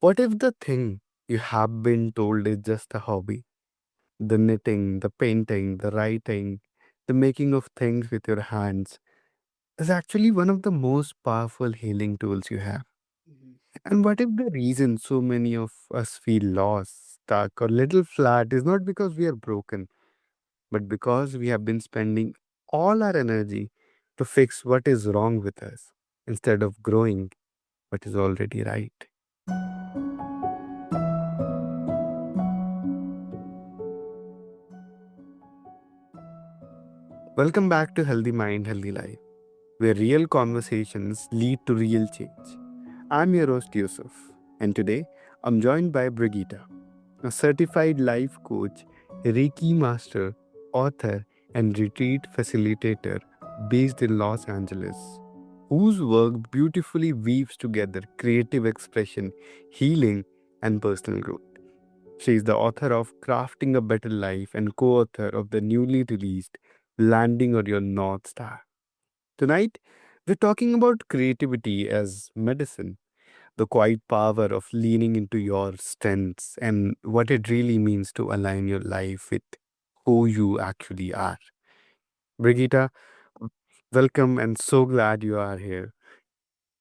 What if the thing you have been told is just a hobby? The knitting, the painting, the writing, the making of things with your hands is actually one of the most powerful healing tools you have. Mhm. And what if the reason so many of us feel lost, stuck, or little flat is not because we are broken, but because we have been spending all our energy to fix what is wrong with us instead of growing what is already right? Welcome back to Healthy Mind, Healthy Life, where real conversations lead to real change. I'm your host, Yusuf, and today I'm joined by Brigitta, a certified life coach, Reiki master, author, and retreat facilitator based in Los Angeles, whose work beautifully weaves together creative expression, healing, and personal growth. She is the author of Crafting a Better Life and co author of the newly released Landing on Your North Star. Tonight, we're talking about creativity as medicine, the quiet power of leaning into your strengths and what it really means to align your life with who you actually are. Brigitta, welcome and so glad you are here.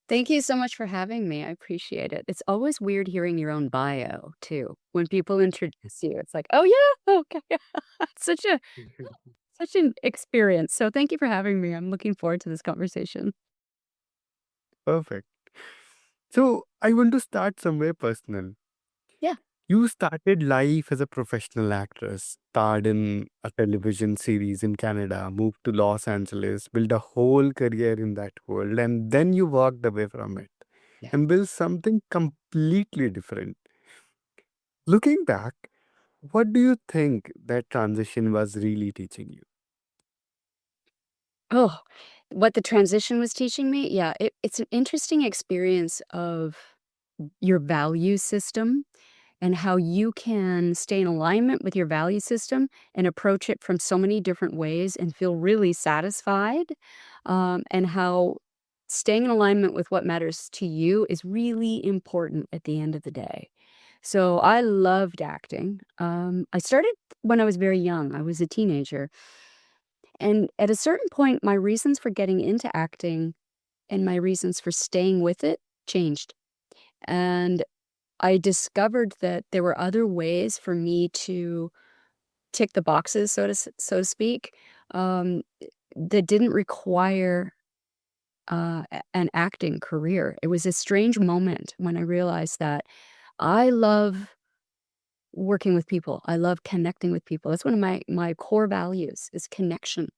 Thank you so much for having me. I appreciate it. It's always weird hearing your own bio too. When people introduce you, it's like, "Oh yeah, okay." It's such an experience. So thank you for having me. I'm looking forward to this conversation. Perfect. So, I want to start somewhere personal. Yeah. You started life as a professional actress, starred in a television series in Canada, moved to Los Angeles, built a whole career in that world, and then you walked away from it Yeah. and built something completely different. Looking back, what do you think that transition was really teaching you? Oh, what the transition was teaching me? Yeah, it's an interesting experience of your value system and how you can stay in alignment with your value system and approach it from so many different ways and feel really satisfied, and how staying in alignment with what matters to you is really important at the end of the day. So I loved acting. I started when I was very young. I was a teenager. And at a certain point, my reasons for getting into acting and my reasons for staying with it changed. And I discovered that there were other ways for me to tick the boxes, so to speak, um, that didn't require an acting career. It was a strange moment when I realized that I love working with people. I love connecting with people. That's one of my core values is connection,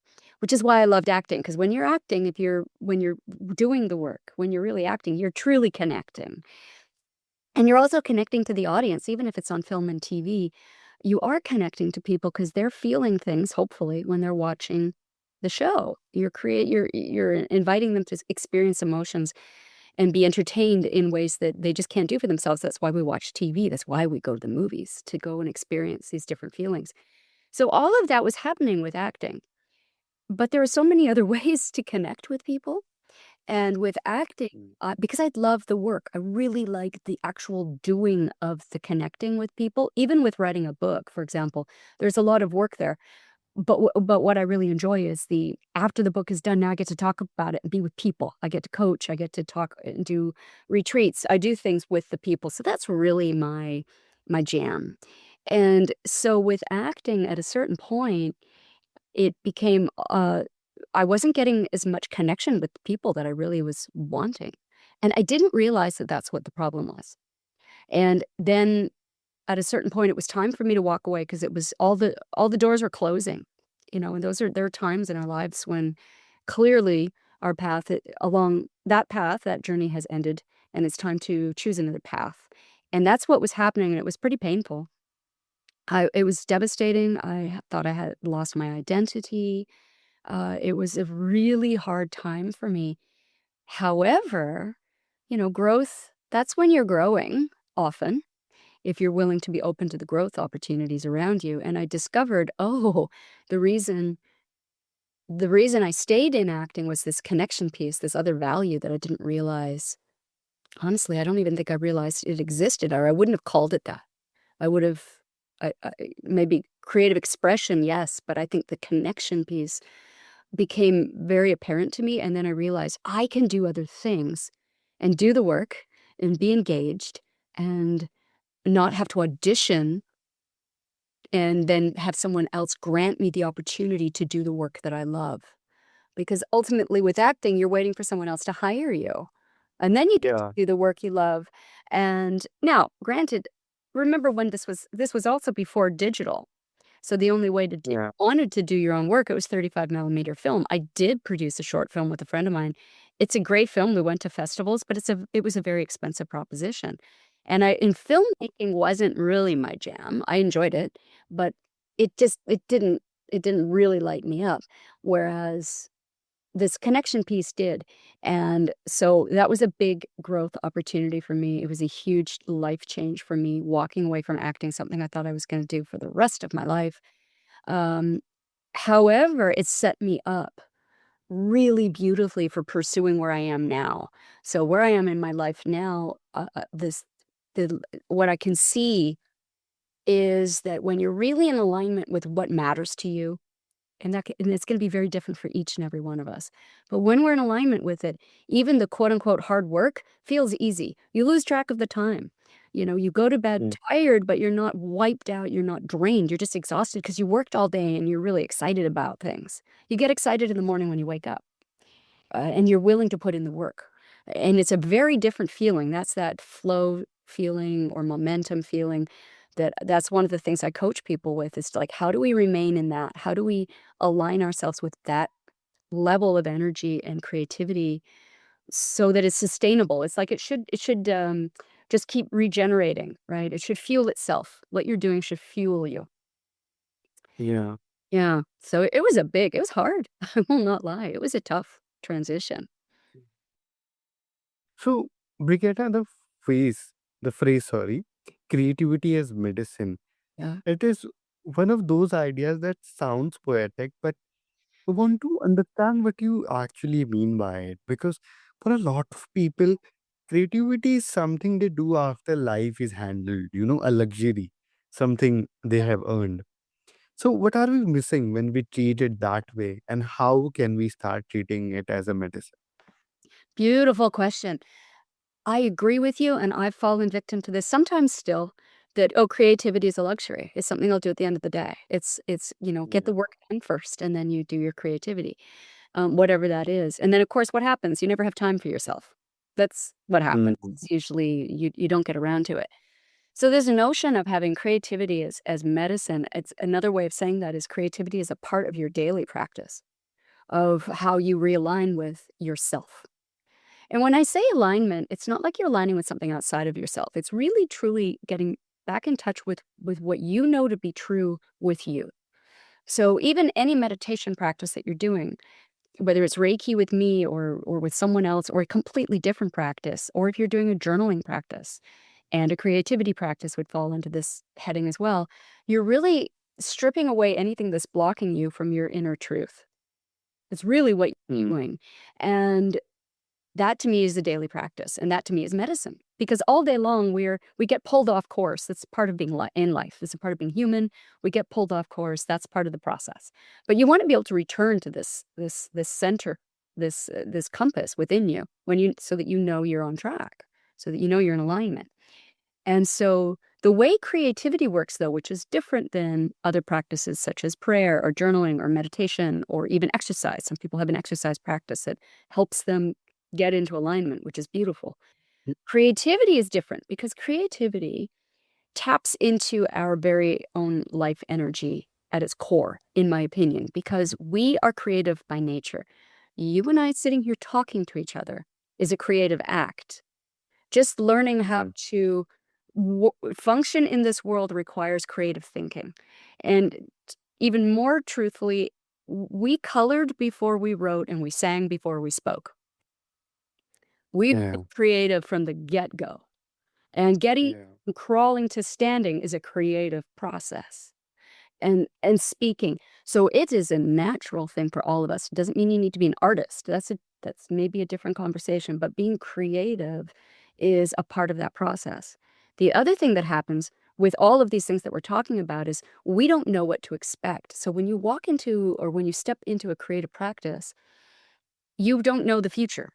which is why I loved acting. Because when you're acting, if you're when you're doing the work, when you're really acting, you're truly connecting. And you're also connecting to the audience, even if it's on film and TV. You are connecting to people because 'cause they're feeling things, hopefully, when they're watching the show. You're inviting them to experience emotions and be entertained in ways that they just can't do for themselves. That's why we watch TV. That's why we go to the movies, to go and experience these different feelings. So all of that was happening with acting, but there are so many other ways to connect with people. And with acting, Mm. because I love the work, I really like the actual doing of the connecting with people, even with writing a book, for example. There's a lot of work there, but what I really enjoy is the after the book is done, now I get to talk about it and be with people. I get to coach, I get to talk and do retreats. I do things with the people, so that's really my jam. And so with acting, at a certain point, it became, I wasn't getting as much connection with the people that I really was wanting, and I didn't realize that that's what the problem was. And then at a certain point, it was time for me to walk away because it was all the doors were closing, and there are times in our lives when clearly our path along that path, that journey has ended, and it's time to choose another path. And that's what was happening, and it was pretty painful. It was devastating. I thought I had lost my identity. It was a really hard time for me. However, growth, that's when you're growing often, if you're willing to be open to the growth opportunities around you. And I discovered, oh, the reason the reason I stayed in acting was this connection piece, this other value that I didn't realize Honestly, I don't even think I realized it existed, or I wouldn't have called it that. I would have I maybe creative expression, yes, but I think the connection piece became very apparent to me, and then I realized I can do other things and do the work and be engaged and not have to audition and then have someone else grant me the opportunity to do the work that I love. Because ultimately with acting, you're waiting for someone else to hire you, and then you get to Yeah, do the work you love. And now, granted, remember when this was also before digital. So the only way to if yeah, you wanted to do your own work, it was 35 millimeter film. I did produce a short film with a friend of mine. It's a great film. We went to festivals, but it was a very expensive proposition. And filmmaking wasn't really my jam. I enjoyed it, but it didn't really light me up. Whereas this connection piece did. And so that was a big growth opportunity for me. It was a huge life change for me, walking away from acting, something I thought I was going to do for the rest of my life. Um, However, it set me up really beautifully for pursuing where I am now. So where I am in my life now, what I can see is that when you're really in alignment with what matters to you, and it's gonna be very different for each and every one of us. But when we're in alignment with it, even the quote unquote "hard work" feels easy. You lose track of the time. You go to bed mm, tired, but you're not wiped out, you're not drained, you're just exhausted because you worked all day and you're really excited about things. You get excited in the morning when you wake up, and you're willing to put in the work. And it's a very different feeling. That's that flow feeling or momentum feeling. That's one of the things I coach people with is like, how do we remain in that? How do we align ourselves with that level of energy and creativity so that it's sustainable? It's like it should just keep regenerating, right? It should fuel itself. What you're doing should fuel you. yeah. Yeah. So it was hard. I will not lie. It was a tough transition. So, Brigitta, the phrase, creativity as medicine. Yeah. It is one of those ideas that sounds poetic, but I want to understand what you actually mean by it. Because for a lot of people, creativity is something they do after life is handled, a luxury, something they have earned. So, what are we missing when we treat it that way? And how can we start treating it as a medicine? Beautiful question. I agree with you, and I've fallen victim to this sometimes still, that, "Oh, creativity is a luxury. It's something I'll do at the end of the day." Get Yeah. the work done first, and then you do your creativity, whatever that is. And then, of course, what happens? You never have time for yourself. That's what happens. Mhm. It's usually you don't get around to it. So this notion of having creativity as medicine, it's another way of saying that is creativity is a part of your daily practice of how you realign with yourself. And when I say alignment, it's not like you're aligning with something outside of yourself. It's really truly getting back in touch with what you know to be true with you. So even any meditation practice that you're doing, whether it's Reiki with me or with someone else or a completely different practice, or if you're doing a journaling practice and a creativity practice would fall into this heading as well, you're really stripping away anything that's blocking you from your inner truth. It's really what you're Mm. doing. And that to me is the daily practice, and that to me is medicine. Because all day long we get pulled off course. That's part of being in life. It's a part of being human. We get pulled off course. That's part of the process. But you want to be able to return to this center, this compass within you so that you know you're on track, so that you know you're in alignment. And so the way creativity works, though, which is different than other practices such as prayer or journaling or meditation or even exercise. Some people have an exercise practice that helps them get into alignment, which is beautiful. Creativity is different because creativity taps into our very own life energy at its core, in my opinion, because we are creative by nature. You and I sitting here talking to each other is a creative act. Just learning how Yeah. to function in this world requires creative thinking. And even more truthfully, we colored before we wrote and we sang before we spoke. We Yeah. were creative from the get go. And getting Yeah. crawling to standing is a creative process. And speaking. So it is a natural thing for all of us. It doesn't mean you need to be an artist. That's maybe a different conversation, but being creative is a part of that process. The other thing that happens with all of these things that we're talking about is we don't know what to expect. So when you walk into or when you step into a creative practice, you don't know the future.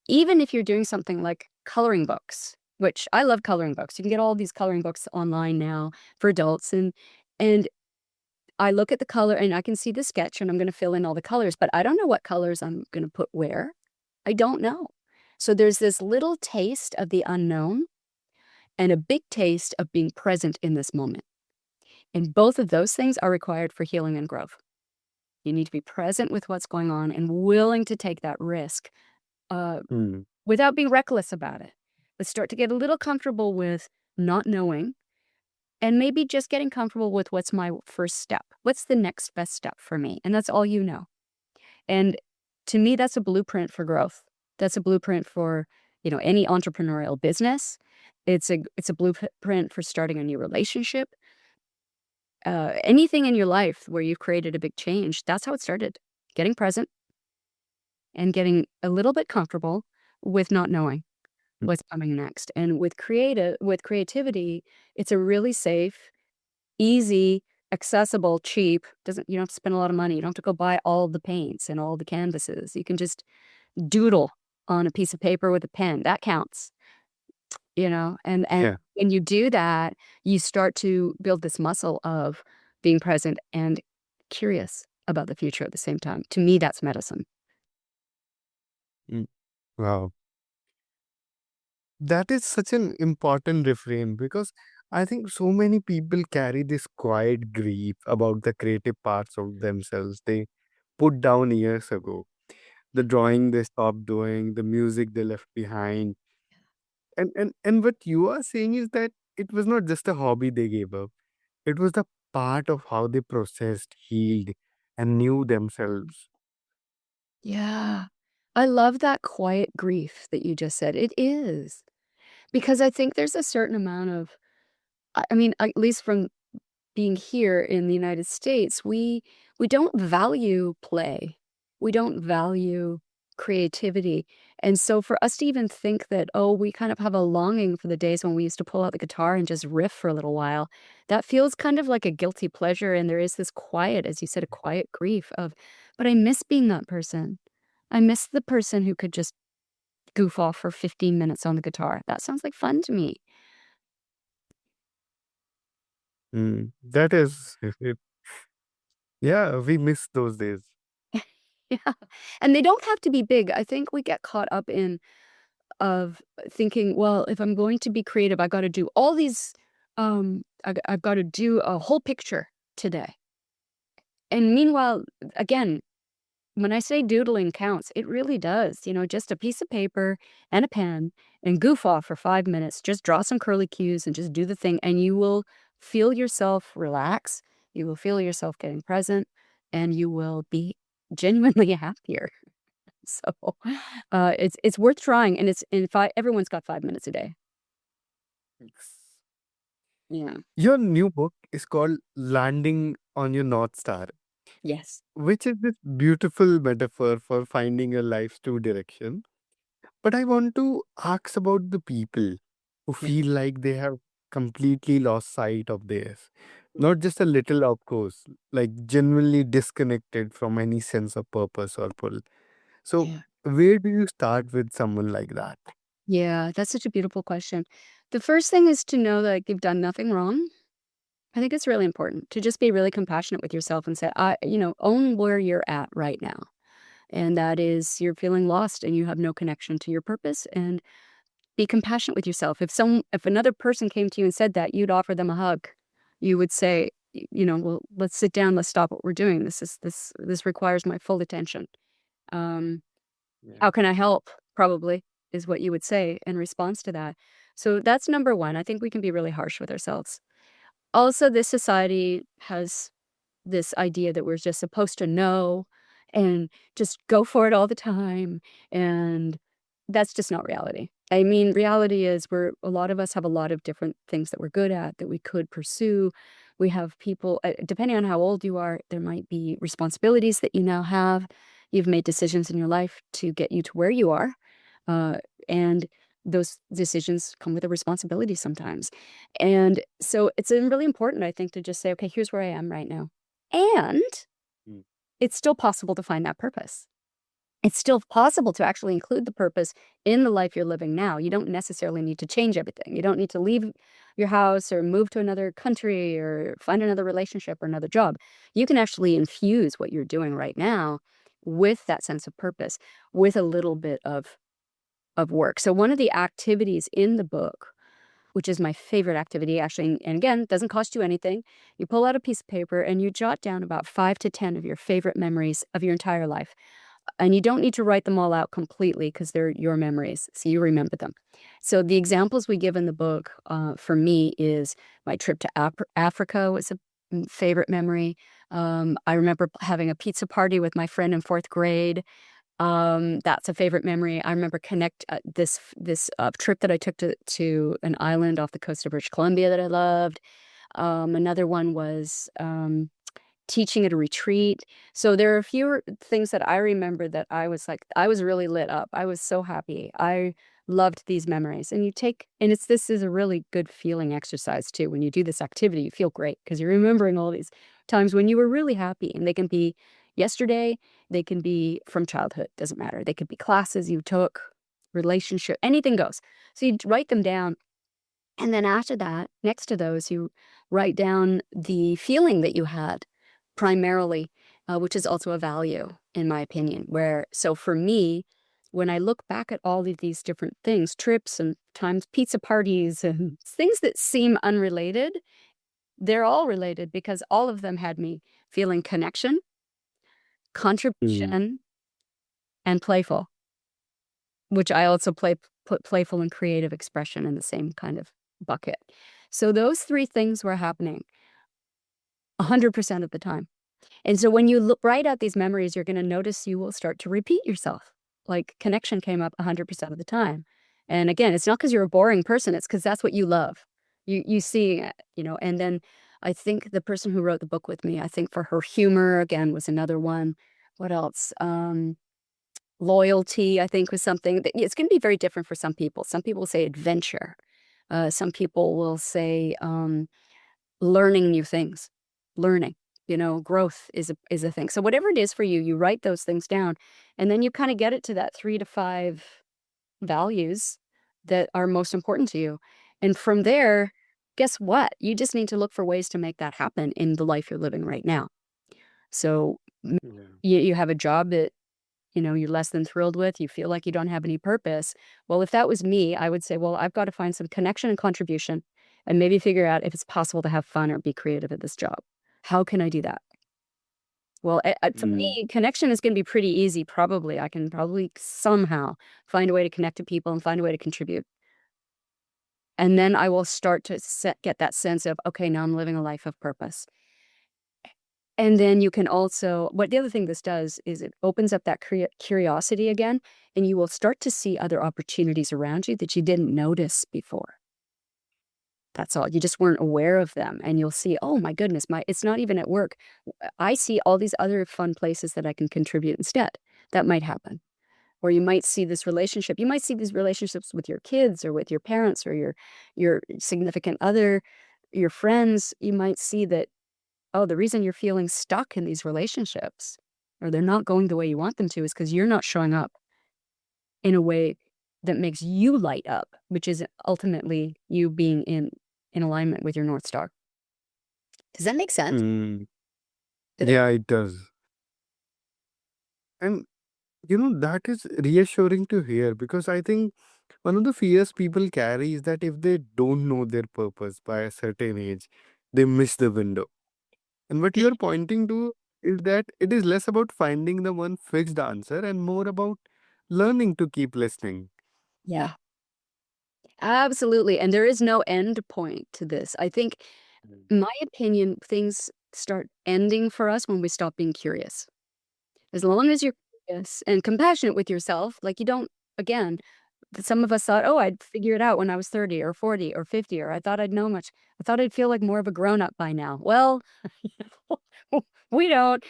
Even if you're doing something like coloring books, which I love coloring books. You can get all these coloring books online now for adults, and I look at the color and I can see the sketch and I'm gonna fill in all the colors, but I don't know what colors I'm gonna put where. I don't know. So there's this little taste of the unknown and a big taste of being present in this moment. And both of those things are required for healing and growth. You need to be present with what's going on and willing to take that risk uh, Hmm. without being reckless about it. Let's start to get a little comfortable with not knowing and maybe just getting comfortable with what's my first step. What's the next best step for me? And that's all you know. And to me, that's a blueprint for growth. That's a blueprint for, any entrepreneurial business. It's a blueprint for starting a new relationship. Anything in your life where you've created a big change, that's how it started. Getting present and getting a little bit comfortable with not knowing what's coming next. And with creativity, it's a really safe, easy, accessible, cheap. You don't have to spend a lot of money. You don't have to go buy all the paints and all the canvases. You can just doodle on a piece of paper with a pen. That counts, and Yeah. when you do that, you start to build this muscle of being present and curious about the future at the same time. To me, that's medicine. Mm. Wow. That is such an important reframe because I think so many people carry this quiet grief about the creative parts of themselves they put down years ago. The drawing they stopped doing, the music they left behind. And what you are saying is that it was not just a hobby they gave up. It was the part of how they processed, healed, and knew themselves. Yeah. I love that quiet grief that you just said. It is. Because I think there's a certain amount of I mean, at least from being here in the United States, we don't value play. We don't value creativity. And so for us to even think that, oh, we kind of have a longing for the days when we used to pull out the guitar and just riff for a little while, that feels kind of like a guilty pleasure. And there is this quiet, as you said, a quiet grief of, but I miss being that person. I miss the person who could just goof off for 15 minutes on the guitar. That sounds like fun to me. That is, yeah, we miss those days. Yeah. And they don't have to be big. I think we get caught up in of thinking, well, if I'm going to be creative, I got to do all these I've got to do a whole picture today. And meanwhile, again, when I say doodling counts, it really does. Just a piece of paper and a pen and goof off for 5 minutes. Just draw some curly cues and just do the thing. And you will feel yourself relax. You will feel yourself getting present and you will be genuinely happier. So it's worth trying. And everyone's got 5 minutes a day. Yeah. Your new book is called Landing on Your North Star, Yes. which is this beautiful metaphor for finding your life's true direction. But I want to ask about the people who Yeah. feel like they have completely lost sight of theirs. Not just a little, of course, like genuinely disconnected from any sense of purpose or pull. So, Yeah. where do you start with someone like that? Yeah, that's such a beautiful question. The first thing is to know that you've done nothing wrong. I think it's really important to just be really compassionate with yourself and say, own where you're at right now. And that is you're feeling lost and you have no connection to your purpose and be compassionate with yourself. If another person came to you and said that, you'd offer them a hug. You would say, well, let's sit down, let's stop what we're doing. This requires my full attention. Um, Yeah. How can I help? Probably is what you would say in response to that. So that's number one. I think we can be really harsh with ourselves. Also, this society has this idea that we're just supposed to know and just go for it all the time, and that's just not reality. I mean, reality is a lot of us have a lot of different things that we're good at that we could pursue. We have people, depending on how old you are, there might be responsibilities that you now have. You've made decisions in your life to get you to where you are, uh, and those decisions come with a responsibility sometimes. And so it's really important, I think, to just say, okay, here's where I am right now. And Mm. it's still possible to find that purpose. It's still possible to actually include the purpose in the life you're living now. You don't necessarily need to change everything. You don't need to leave your house or move to another country or find another relationship or another job. You can actually infuse what you're doing right now with that sense of purpose, with a little bit of work. So one of the activities in the book, which is my favorite activity, actually, and again, doesn't cost you anything. You pull out a piece of paper and you jot down about 5 to 10 of your favorite memories of your entire life. And you don't need to write them all out completely because they're your memories, so you remember them. So the examples we give in the book, for me, is my trip to Africa was a favorite memory. I remember having a pizza party with my friend in 4th grade. That's a favorite memory. I remember this trip that I took to an island off the coast of British Columbia that I loved. Another one was teaching at a retreat. So there are a few things that I remember that I was really lit up. I was so happy. I loved these memories. And this is a really good feeling exercise too. When you do this activity, you feel great because you're remembering all these times when you were really happy. And they can be yesterday, they can be from childhood, doesn't matter. They could be classes you took, relationship, anything goes. So you write them down. And then after that, next to those, you write down the feeling that you had primarily, which is also a value, in my opinion. So for me, when I look back at all of these different things, trips and times pizza parties and things that seem unrelated, they're all related because all of them had me feeling connection, Mm. contribution, and playful, which I also put playful and creative expression in the same kind of bucket. So those 3 things were happening 100% of the time. And so when you write out these memories, you're gonna notice you will start to repeat yourself. Like, connection came up 100% of the time. And again, it's not because 'cause you're a boring person, it's because that's what you love. You see it, and then I think the person who wrote the book with me, I think for her humor, again, was another one. What else? Loyalty, I think, was something that it's gonna be very different for some people. Some people say adventure. Some people will say, learning new things, learning, growth is a thing. So whatever it is for you, you write those things down, and then you kind of get it to that 3 to 5 values that are most important to you. And from there, guess what? You just need to look for ways to make that happen in the life you're living right now. So Yeah. you have a job that you're less than thrilled with, you feel like you don't have any purpose. Well, if that was me, I would say, well, I've got to find some connection and contribution and maybe figure out if it's possible to have fun or be creative at this job. How can I do that? Well, for Mm. me, connection is going to be pretty easy. Probably. I can probably somehow find a way to connect to people and find a way to contribute. And then I will start to get that sense of, okay, now I'm living a life of purpose. And then you can also the other thing this does is it opens up that curiosity again, and you will start to see other opportunities around you that you didn't notice before. That's all. You just weren't aware of them, and you'll see, "Oh my goodness, it's not even at work. I see all these other fun places that I can contribute instead." That might happen. Or you might see this relationship. You might see these relationships with your kids or with your parents or your significant other, your friends. You might see that, oh, the reason you're feeling stuck in these relationships or they're not going the way you want them to is because you're not showing up in a way that makes you light up, which is ultimately you being in alignment with your North Star. Does that make sense? Mm. Did it? Yeah, it does. And that is reassuring to hear because I think one of the fears people carry is that if they don't know their purpose by a certain age, they miss the window. And what you're pointing to is that it is less about finding the one fixed answer and more about learning to keep listening. Yeah, absolutely. And there is no end point to this. I think, Mm. in my opinion, things start ending for us when we stop being curious. As long as you're curious and compassionate with yourself, like you don't, again, some of us thought, oh, I'd figure it out when I was 30 or 40 or 50, or I thought I'd know much. I thought I'd feel like more of a grown up by now. Well, we don't.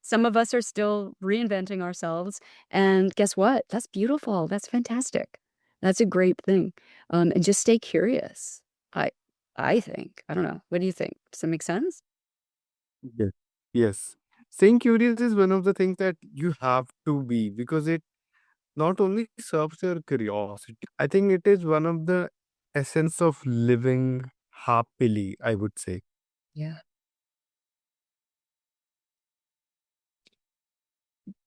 Some of us are still reinventing ourselves. And guess what? That's beautiful. That's fantastic. That's a great thing. And just stay curious. I I think. I don't know. What do you think? Does that make sense? Yes. Yes. Staying curious is one of the things that you have to be because it not only serves your curiosity, I think it is one of the essence of living happily, I would say. Yeah.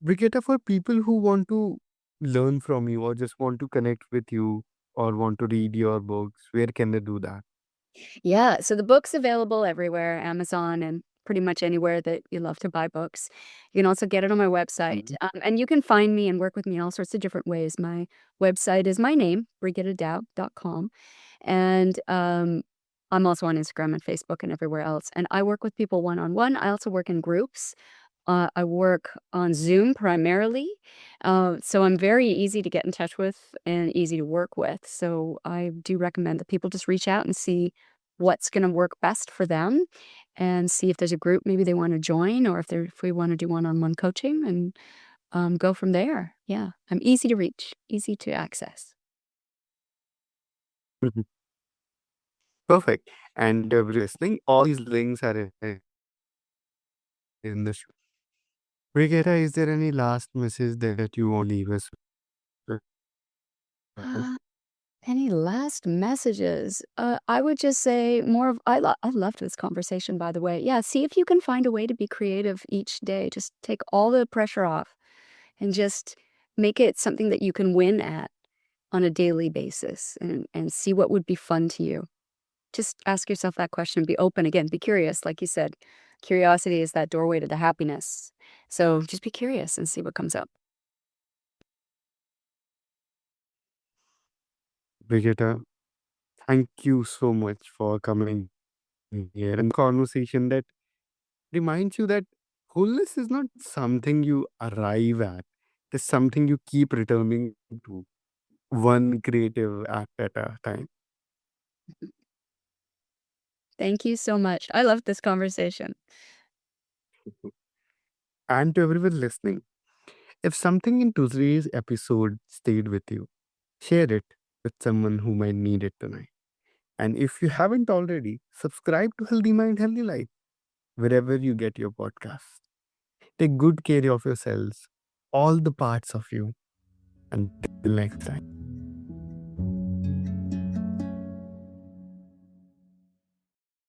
Brigetta, for people who want to learn from you or just want to connect with you or want to read your books, where can they do that? Yeah, so the book's available everywhere, Amazon and pretty much anywhere that you love to buy books. You can also get it on my website, Mhm. and you can find me and work with me in all sorts of different ways. My website is my name, brigittadau.com, and, I'm also on Instagram and Facebook and everywhere else, and I work with people one-on-one. I also work in groups. I work on Zoom primarily, so I'm very easy to get in touch with and easy to work with. So I do recommend that people just reach out and see what's going to work best for them, and see if there's a group maybe they want to join, or if we want to do one-on-one coaching, and go from there. Yeah, I'm easy to reach, easy to access. Mhm. Perfect. And listening, all these links are in the show. Brigetta, is there any last message that you want to leave us with? Uh, any last messages? I would just say more of I loved this conversation, by the way. Yeah, see if you can find a way to be creative each day. Just take all the pressure off and just make it something that you can win at on a daily basis, and see what would be fun to you. Just ask yourself that question. Be open again. Be curious, like you said. Curiosity is that doorway to the happiness. So just be curious and see what comes up. Brigetta, thank you so much for coming here and conversation that reminds you that wholeness is not something you arrive at. It's something you keep returning to, one creative act at a time. Thank you so much. I loved this conversation. And to everyone listening, if something in today's episode stayed with you, share it with someone who might need it tonight. And if you haven't already, subscribe to Healthy Mind, Healthy Life wherever you get your podcast. Take good care of yourselves, all the parts of you. Until next time.